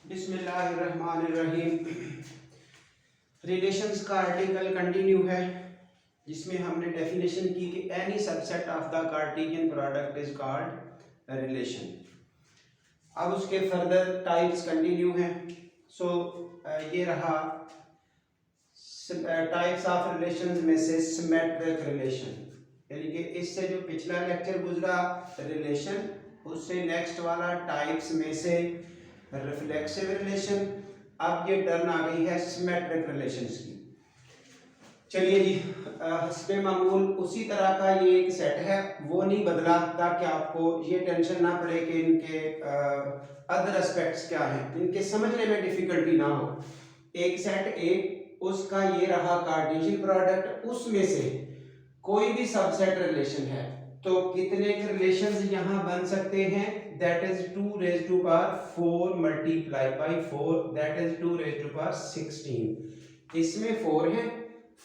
बिस्मिल्लाहिर्रहमानिर्रहीम। रिलेशंस का article continue है जिसमें हमने डेफिनेशन की कि any subset of the Cartesian product is called relation. अब उसके फर्दर टाइप्स कंटिन्यू हैं। ये रहा टाइप्स ऑफ रिलेशंस में से सिमेट्रिक रिलेशन, यानी कि इससे जो पिछला लेक्चर गुजरा रिलेशन, उससे नेक्स्ट वाला टाइप्स में से रिफ्लेक्सिव रिलेशन। अब ये टर्न आ गई है सिमेट्रिक रिलेशंस की। चलिए जी, हस्बे मामूल उसी तरह का ये एक सेट है, वो नहीं बदला, ताकि आपको ये टेंशन ना पड़े कि इनके अदर एस्पेक्ट्स क्या हैं, इनके समझने में डिफिकल्टी ना हो। एक सेट एक, उसका ये रहा कार्टेशियन प्रोडक्ट, उसमें से कोई भी सबसेट रिलेशन है, तो कितने रिलेशंस यहाँ बन सकते हैं? That is 2 raised to power 4 multiplied by 4, that is 2 raised to power 16। इसमें 4 है,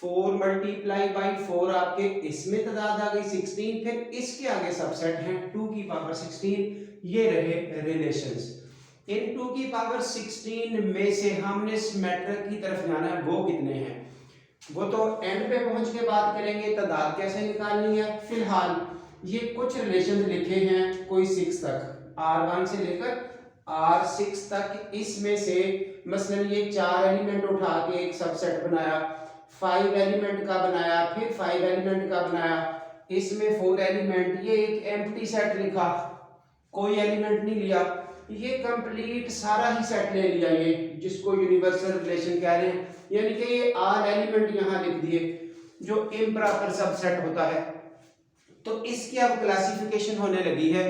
4 मल्टीप्लाई बाई 4 आपके इसमें तादाद आ गई 16, फिर इसके आगे सबसेट हैं 2 की पावर 16। ये रहे रिलेशंस। इन 2 की पावर 16 में से हमने सिमेट्रिक की तरफ जाना है, वो कितने हैं वो तो एंड पे पहुंच के बात करेंगे, तादाद कैसे निकालनी है। फिलहाल ये कुछ रिलेशंस लिखे हैं, कोई 6 तक, R1 से लेकर R6 तक। इसमें से मसलन ये 4 एलिमेंट उठा के एक सबसेट बनाया, 5 एलिमेंट का बनाया, फिर 5 एलिमेंट का बनाया, इसमें 4 एलिमेंट, ये एक एम्प्टी सेट लिखा, कोई एलिमेंट नहीं लिया, ये कंप्लीट सारा ही सेट ले लिया, ये जिसको यूनिवर्सल रिलेशन कह रहे हैं, यानी कि ये आल एलिमेंट यहां लिख दिए, जो इम्प्रॉपर सबसेट होता है। तो इसकी अब क्लासिफिकेशन होने लगी है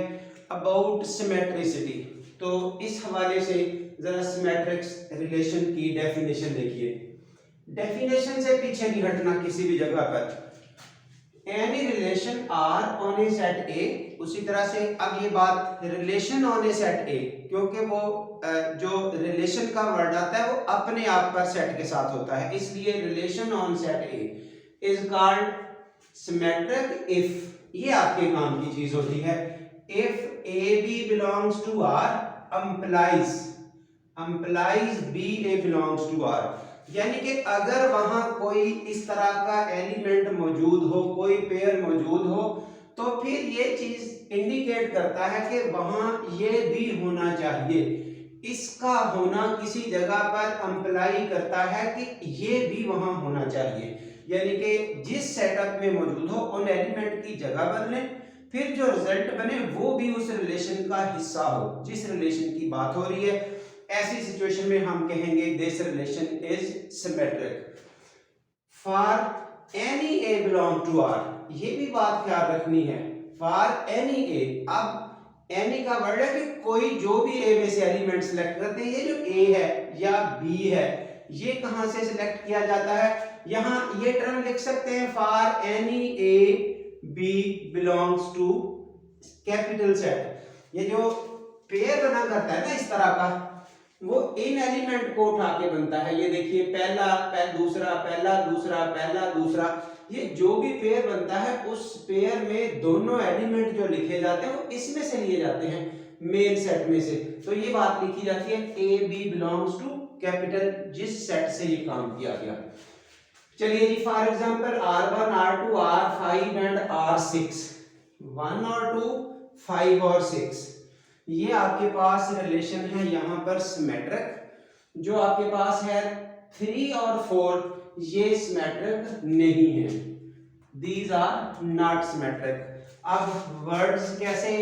अबाउट सिमेट्रिसिटी। तो इस हवाले से जरा सिमेट्रिक रिलेशन की डेफिनेशन देखिए। डेफिनेशन से पीछे नहीं हटना किसी भी जगह पर। Any relation R on a set A, उसी तरह से अब ये बात relation on a set A, क्योंकि वो जो रिलेशन का वर्ड आता है वो अपने आप पर सेट के साथ होता है, इसलिए relation on set A is called symmetric if, ये आपके काम की चीज होती है, if A B belongs to R implies B A belongs to R, यानी कि अगर वहां कोई इस तरह का एलिमेंट मौजूद हो, कोई पेयर मौजूद हो, तो फिर ये चीज इंडिकेट करता है कि वहां ये भी होना चाहिए। इसका होना किसी जगह पर इंप्लाई करता है कि ये भी वहां होना चाहिए, यानी कि जिस सेटअप में मौजूद हो उन एलिमेंट की जगह बदले, फिर जो रिजल्ट बने वो भी उस रिलेशन का हिस्सा हो जिस रिलेशन की बात हो रही है। ऐसी सिचुएशन में हम कहेंगे this relation is symmetric. For any A belong to R, ये भी बात ख्याल रखनी है, फॉर एनी ए। अब एनी का वर्ड है कि कोई जो भी ए में से एलिमेंट सिलेक्ट करते हैं, ये जो ए है या बी है, ये कहां से सिलेक्ट किया जाता है? यहां ये टर्म लिख सकते हैं, for any A B belongs to capital set. ये जो पेयर बना करता है ना इस तरह का, वो इन एलिमेंट को उठा के बनता है। ये देखिए, पहला दूसरा, पहला दूसरा, पहला दूसरा, ये जो भी पेयर बनता है उस पेयर में दोनों एलिमेंट जो लिखे जाते हैं वो इसमें से लिए जाते हैं, मेन सेट में से। तो ये बात लिखी जाती है A B belongs to capital, जिस सेट से ये काम किया गया। चलिए जी, for example R1 R2 R5 and R6, 1 और 2 5 और 6, ये आपके पास रिलेशन है यहां पर सिमेट्रिक। जो आपके पास है 3 और 4, ये सिमेट्रिक नहीं है, दीज आर नॉट सिमेट्रिक। अब वर्ड्स कैसे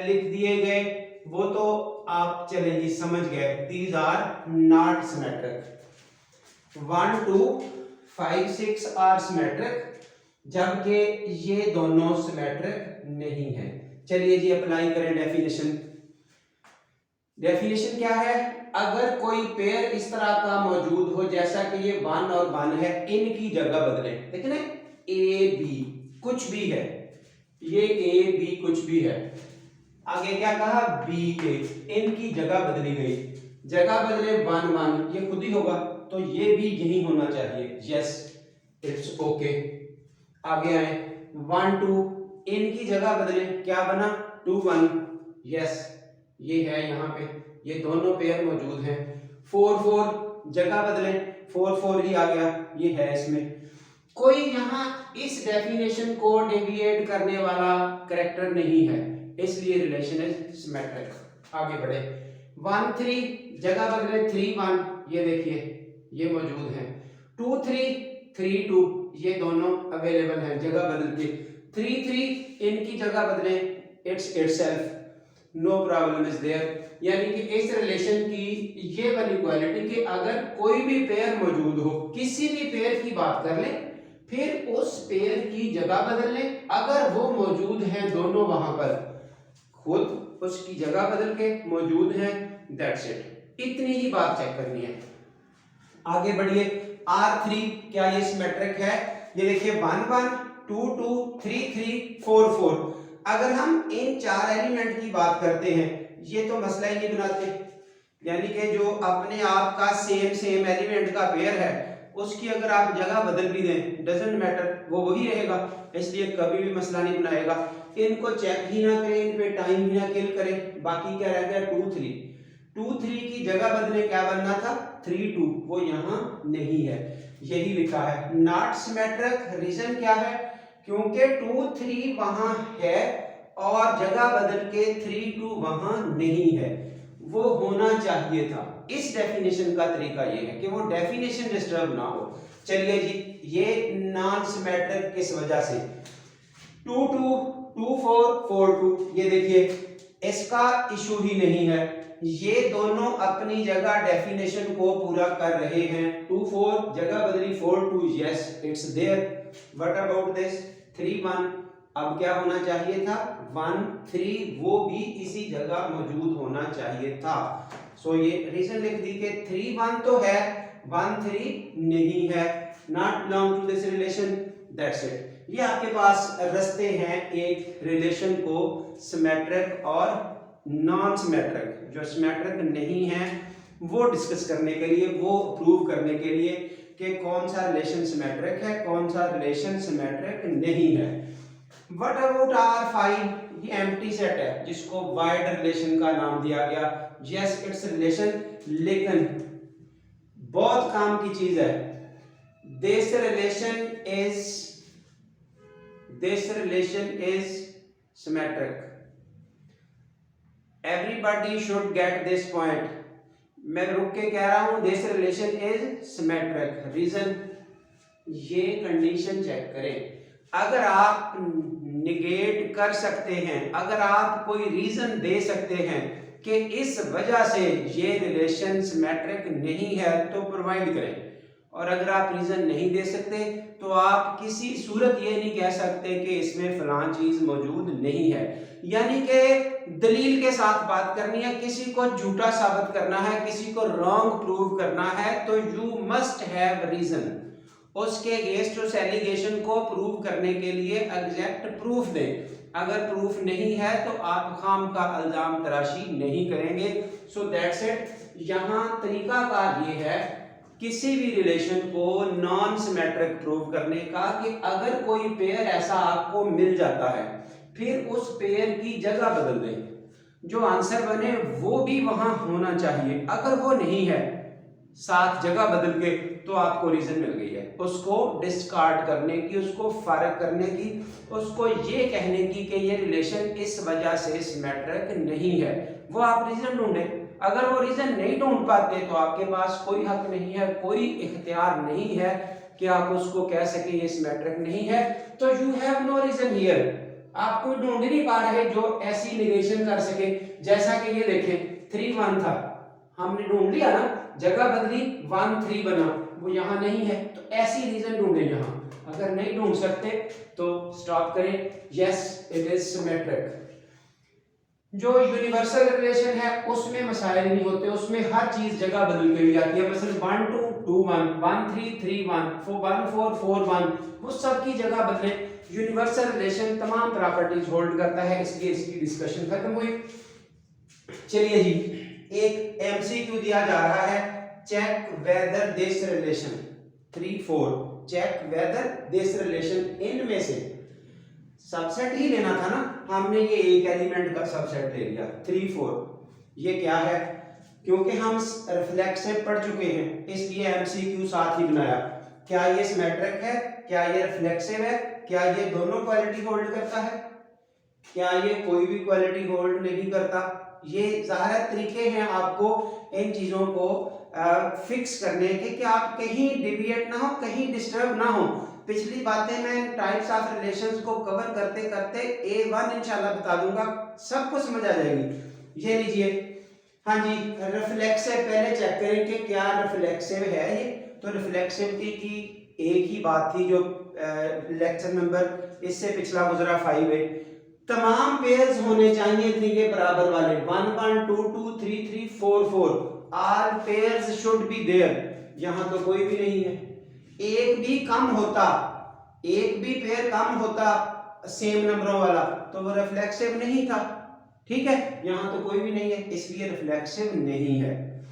लिख दिए गए वो तो आप चले जी समझ गए, these are not symmetric. 1 2 5 6 are symmetric, जबकि ये दोनों सिमेट्रिक नहीं है। चलिए जी, अप्लाई करें डेफिनेशन। डेफिनेशन क्या है? अगर कोई पेयर इस तरह का मौजूद हो, जैसा कि ये 1 और 1 है, इनकी जगह बदले, देखिए ना, ए बी कुछ भी है, ये ए बी कुछ भी है, आगे क्या कहा, बी ए, इनकी जगह बदली गई, जगह बदले 1 1, ये खुद ही होगा, तो ये भी यही होना चाहिए, यस इट्स ओके। आगे आए 1 2, इनकी जगह बदले, क्या बना 2 1, यस ये है यहाँ पे, ये दोनों पेयर मौजूद हैं। 4 4 जगह बदले 4 4 ही आ गया, ये है इसमें। कोई यहाँ इस डेफिनेशन को डेविएट करने वाला कैरेक्टर नहीं है, इसलिए रिलेशन इज सिमेट्रिक। आगे बढ़े। 1 3 जगह बदले 3 1, ये देखिए ये मौजूद है। 2 3 3 2, ये दोनों अवेलेबल हैं जगह बदल के। 3 3 इनकी जगह बदले it's itself, no problem is there. यानी कि इस रिलेशन की ये वाली क्वालिटी कि अगर कोई भी पेयर मौजूद हो, किसी भी पेयर की बात कर ले, फिर उस पेयर की जगह बदल ले, अगर वो मौजूद हैं दोनों वहां पर, खुद उसकी जगह बदल के मौजूद हैं, दैट्स इट। इतनी ही बात चेक करनी है। आगे बढ़िए। R3 क्या ये सिमेट्रिक है? ये देखिए 1 1 2 2 3 3 4 4। अगर हम इन चार एलिमेंट की बात करते हैं, ये तो मसला ही नहीं बनाते। यानी कि जो अपने आप का सेम एलिमेंट का पेयर है, उसकी अगर आप जगह बदल भी दें, डजंट मैटर, वो वही रहेगा, इसलिए कभी भी मसला नहीं बनाएगा। इनको चेक ही ना करें, इन पे टाइम ही ना किल करें। बाकी क्या रह गया? 2 3। 2 3 की जगह बदले क्या बनना था? 3 2, वो यहाँ नहीं है, यही लिखा है नॉट सिमेट्रिक। रीजन क्या है? क्योंकि 2 3 वहां है और जगह बदल के 3 2 वहां नहीं है, वो होना चाहिए था। इस डेफिनेशन का तरीका ये है कि वो डेफिनेशन डिस्टर्ब ना हो। चलिए जी, ये नॉन सिमेट्रिक किस वजह से? 2 2 2 4 4 2, ये देखिए इसका इशू ही नहीं है, ये दोनों अपनी जगह डेफिनेशन को पूरा कर रहे हैं। 2 4 जगह बदली 4 2, yes it's there. What about this 3 1? अब क्या होना चाहिए था? 1 3, वो भी इसी जगह मौजूद होना चाहिए था। सो ये रीजन लिख दी कि 3 1 तो है, 1 3 नहीं है, not belong to this relation, that's it. ये आपके पास रास्ते हैं एक रिलेशन को सिमेट्रिक और नॉन सिमेट्रिक, जो सिमेट्रिक नहीं है वो डिस्कस करने के लिए, वो प्रूव करने के लिए कि कौन सा रिलेशन सिमेट्रिक है, कौन सा रिलेशन सिमेट्रिक नहीं है। What about R5? ये एम्प्टी सेट है जिसको वाइड रिलेशन का नाम दिया गया। यस इट्स रिलेशन, लेकिन बहुत काम की चीज है। This relation is symmetric. Everybody should get this point. मैं रुक के कह रहा हूं this relation is symmetric. Reason, ये कंडीशन चेक करें। अगर आप निगेट कर सकते हैं, अगर आप कोई रीजन दे सकते हैं कि इस वजह से ये रिलेशन सिमेट्रिक नहीं है, तो प्रोवाइड करें। और अगर आप रीजन नहीं दे सकते तो आप किसी सूरत ये नहीं कह सकते कि इसमें फलां चीज मौजूद नहीं है। यानी कि दलील के साथ बात करनी है, किसी को झूठा साबित करना है, किसी को रॉन्ग प्रूव करना है, तो यू मस्ट हैव रीजन। उसके अगेंस्ट उस एलिगेशन को प्रूव करने के लिए एग्जैक्ट प्रूफ दें। अगर प्रूफ नहीं है तो आप खाम का इल्जाम तराशी नहीं करेंगे। So that's it. यहाँ तरीकाकार ये है किसी भी रिलेशन को नॉन सिमेट्रिक प्रूव करने का कि अगर कोई पेयर ऐसा आपको मिल जाता है, फिर उस पेयर की जगह बदल दें, जो आंसर बने वो भी वहां होना चाहिए। अगर वो नहीं है, साथ जगह बदल के, तो आपको रीजन मिल गई है उसको डिस्कार्ड करने की, उसको फारग करने की, उसको ये कहने की कि ये रिलेशन इस वजह से सिमेट्रिक नहीं है। वो आप रीजन ढूंढें। अगर वो रीजन नहीं ढूंढ पाते तो आपके पास कोई हक नहीं है, कोई इख्तियार नहीं है कि आप उसको कह सके ये सिमेट्रिक नहीं है। तो you have no reason here. आप कोई ढूंढ ही नहीं पा रहे जो ऐसी निगेशन कर सके। जैसा कि ये देखें 3 1 था, हमने ढूंढ लिया ना, जगह बदली 1 3 बना, वो यहाँ नहीं है, तो ऐसी रीजन ढूंढे यहाँ। अगर नहीं ढूंढ सकते तो स्टॉप करें। Yes it is symmetric. जो यूनिवर्सल रिलेशन है उसमें मसाइल नहीं होते, उसमें हर चीज जगह बदल के भी आती है। मसलन 1 2 2 1, 1 3 3 1, 1 4 4 1, वो सब की जगह बदले। यूनिवर्सल रिलेशन तमाम प्रॉपर्टीज होल्ड करता है, इसलिए इसकी डिस्कशन खत्म हुई। चलिए जी, एक एमसीक्यू दिया जा रहा है, check whether this relation 3 4, check whether this relation, इनमें से सबसेट ही लेना था ना, हमने ये एक एलिमेंट का सबसेट ले लिया 3 4। ये क्या है, क्योंकि हम रिफ्लेक्सिव पढ़ चुके हैं इसलिए एमसीक्यू साथ ही बनाया। क्या ये सिमेट्रिक है, क्या ये रिफ्लेक्सिव है, क्या ये दोनों क्वालिटी होल्ड करता है, क्या ये कोई भी क्वालिटी होल्ड नहीं करता। ये ज़ाहिर तरीके हैं आपको इन चीज़ों को फिक्स करने के कि आप कहीं डिविएट ना हो, कहीं डिस्टर्ब ना हो। पिछली बातें मैं टाइप्स ऑफ रिलेशंस को कवर करते करते A1 इंशाल्लाह बता दूंगा, सबको समझ आ जाएगी। ये लीजिए, हाँ जी, रिफ्लेक्सिव पहले चेक करें कि क्या रिफ्लेक्सिव है ये। तो रिफ्लेक्सिविटी की एक ही बात थी जो लेक्चर नंबर इससे पिछला गुजरा 5 है, तमाम पेयर्स होने चाहिए इतनी के बराबर वाले 1 1 2 2 3 3 4 4, all pairs should be there. यहां तो कोई भी नहीं है, एक भी कम होता, एक भी पेयर कम होता सेम नंबरों वाला तो वो रिफ्लेक्सिव नहीं था। ठीक है, यहां तो कोई भी नहीं है इसलिए रिफ्लेक्सिव नहीं है।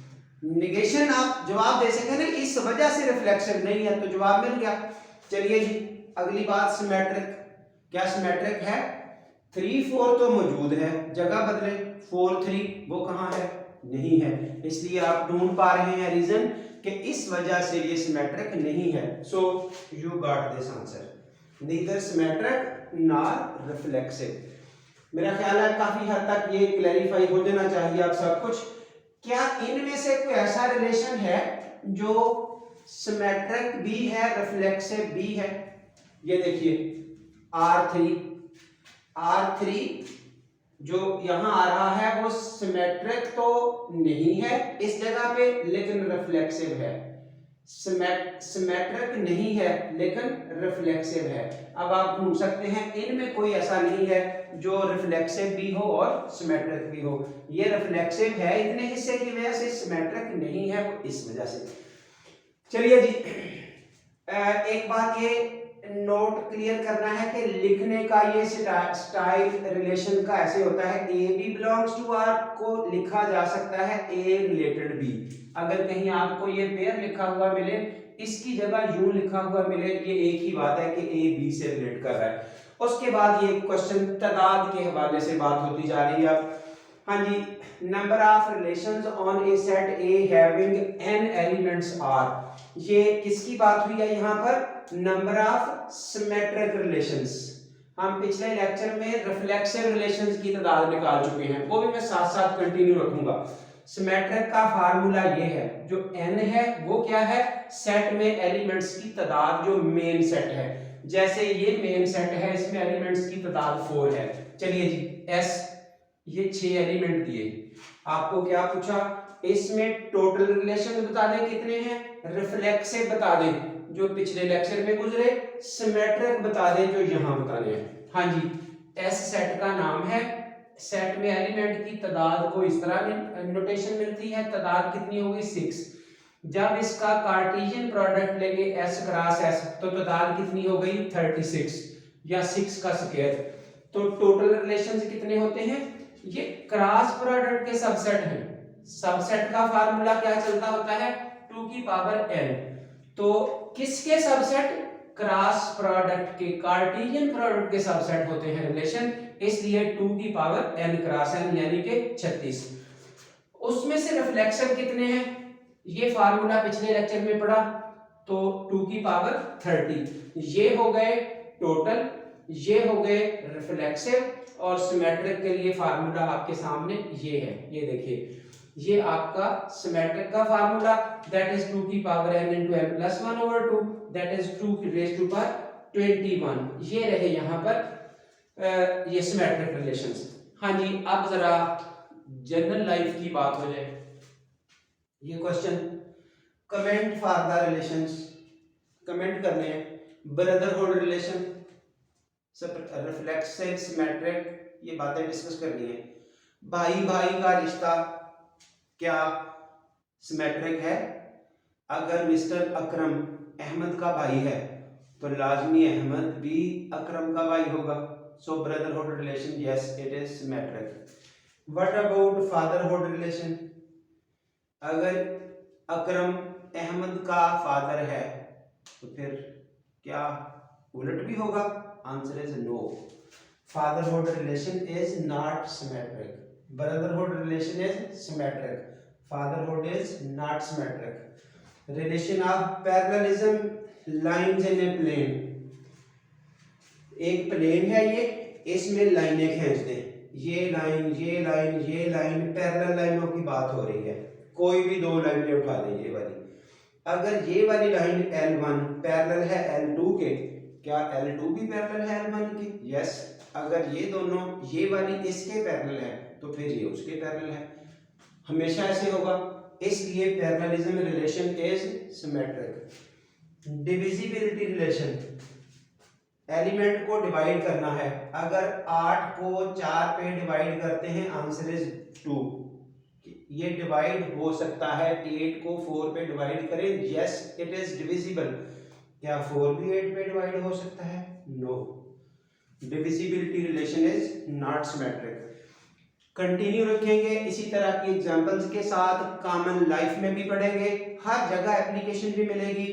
निगेशन आप जवाब दे सके ना, इस वजह से रिफ्लेक्सिव नहीं है, तो जवाब मिल गया। चलिए जी, अगली बात सिमेट्रिक। क्या सिमेट्रिक है? 3 4 तो मौजूद है, जगह बदले 4 3 वो कहां है? नहीं है, इसलिए आप ढूंढ पा रहे हैं रीजन कि इस वजह से ये सिमेट्रिक नहीं है। So you got this answer, neither symmetric nor reflexive. मेरा ख्याल है काफी हद तक ये क्लैरिफाई हो जाना चाहिए आप सब कुछ। क्या इनमें से कोई ऐसा रिलेशन है जो सिमेट्रिक भी है रिफ्लेक्सिव भी है? ये देखिए R3 जो यहां आ रहा है वो सिमेट्रिक तो नहीं है इस जगह पे, लेकिन रिफ्लेक्सिव है। सिमेट्रिक नहीं है लेकिन रिफ्लेक्सिव है। अब आप ढूंढ सकते हैं इनमें कोई ऐसा नहीं है जो रिफ्लेक्सिव भी हो और सिमेट्रिक भी हो। ये रिफ्लेक्सिव है इतने हिस्से की वजह से, सिमेट्रिक नहीं है वो इस वजह से। चलिए जी, एक बात ये नोट क्लियर करना है कि लिखने का ये स्टाइल रिलेशन का ऐसे होता है, A B belongs to R को लिखा जा सकता है ए रिलेटेड बी। अगर कहीं आपको ये पेयर लिखा हुआ मिले, इसकी जगह यू लिखा हुआ मिले, ये एक ही बात है कि ए बी से रिलेट कर रहा है। उसके बाद ये क्वेश्चन तादाद के हवाले से बात होती जा रही है। हाँ जी, number of relations on a set A having n elements are, ये किसकी बात हुई है यहाँ पर? Number of symmetric relations. हम पिछले लेक्चर में रिफ्लेक्सिव रिलेशंस की तादाद निकाल चुके हैं, वो भी मैं साथ साथ कंटिन्यू रखूंगा। सिमेट्रिक का फार्मूला ये है, जो n है वो क्या है? सेट में एलिमेंट्स की तादाद, जो मेन सेट है। जैसे ये मेन सेट है, इसमें एलिमेंट्स की तादाद 4 है। चलिए जी, s ये 6 एलिमेंट दिए, आपको क्या पूछा? इसमें टोटल रिलेशन बता दें कितने हैं, रिफ्लेक्सिव बता दें जो पिछले लेक्चर में गुजरे, सिमेट्रिक बता दें जो यहां बताने हैं। हाँ जी, एस सेट का नाम है। सेट में एलिमेंट की तादाद को इस तरह नोटेशन मिलती है, तादाद कितनी होगी? 6। जब इसका कार्टेशियन प्रोडक्ट लेंगे s क्रॉस s तो तादाद कितनी हो गई? 36 या 6 का स्क्वायर। तो टोटल रिलेशंस कितने होते हैं? ये क्रॉस प्रोडक्ट के सबसेट हैं। सबसेट का फार्मूला क्या चलता होता है? 2 की पावर n। तो किसके सबसेट? क्रॉस प्रोडक्ट के, कार्टेशियन प्रोडक्ट के सबसेट होते हैं रिलेशन, इसलिए 2 की पावर n क्रॉस n यानी कि 36। उसमें से रिफ्लेक्शन कितने हैं? ये फार्मूला पिछले लेक्चर में पढ़ा, तो 2 की पावर 30। ये हो गए टोटल, ये हो गए रिफ्लेक्सिव, और सिमेट्रिक के लिए फार्मूला आपके सामने ये है। ये देखिए, ये आपका सिमेट्रिक का फार्मूला, दैट इज 2 की power n into n plus 1 over 2, that is 2 raised to power 21। ये रहे यहाँ पर ये सिमेट्रिक रिलेशंस। हाँ जी, अब जरा जनरल लाइफ की बात हो जाए। ये question, comment for the relations, comment करने हैं। ब्रदरहुड रिलेशन, रिफ्लेक्सिव, सिमेट्रिक, ये बातें डिस्कस करनी है। भाई भाई का रिश्ता क्या सिमेट्रिक है? अगर मिस्टर अकरम अहमद का भाई है तो लाजमी अहमद भी अकरम का भाई होगा। So brotherhood relation, yes it is symmetric. What about fatherhood relation? अगर अकरम अहमद का फादर है तो फिर क्या उलट भी होगा? Answer is no, fatherhood relation is not symmetric. Brotherhood relation is symmetric. Fatherhood is not symmetric. Relation of parallelism, lines in a plane. एक प्लेन है ये, इसमें लाइनें खींच दें, ये लाइन ये लाइन ये लाइन, पैरेलल लाइनों की बात हो रही है, कोई भी दो लाइनें उठा दें ये वाली। अगर ये वाली लाइन L1 पैरेलल है L2 के, क्या L2 भी पैरेलल है L1 के? यस। अगर ये दोनों, ये वाली इसके पैरेलल है तो फिर ये उसके पैरेलल है, हमेशा ऐसे होगा, इसलिए parallelism relation is symmetric. Divisibility relation, element को डिवाइड करना है, अगर 8 को 4 पे डिवाइड करते हैं आंसर इज 2, ये डिवाइड हो सकता है। 8 को 4 पे डिवाइड करें, यस इट इज डिविजिबल। क्या 4 भी 8 पे डिवाइड हो सकता है? No. Divisibility relation is not symmetric. Continue रखेंगे इसी तरह की एग्जांपल्स के साथ, कॉमन लाइफ में भी पढ़ेंगे, हर जगह एप्लीकेशन भी मिलेगी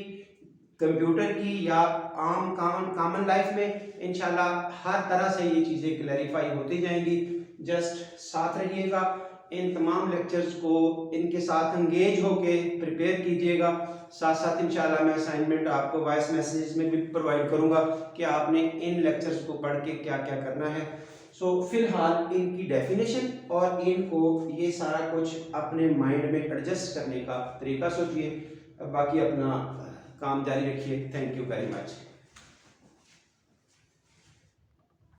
कंप्यूटर की या आम कॉमन लाइफ में। इंशाल्लाह हर तरह से ये चीज़ें क्लैरिफाई होती जाएंगी। जस्ट साथ रहिएगा, इन तमाम लेक्चर्स को इनके साथ एंगेज होके प्रिपेयर कीजिएगा। साथ साथ इंशाल्लाह मैं असाइनमेंट आपको वॉइस मैसेज में भी प्रोवाइड करूंगा कि आपने इन लेक्चर्स को पढ़ के क्या क्या करना है। सो फिलहाल इनकी डेफिनेशन और इनको ये सारा कुछ अपने माइंड में एडजस्ट करने का तरीका सोचिए, बाकी अपना काम जारी रखिए। Thank you very much.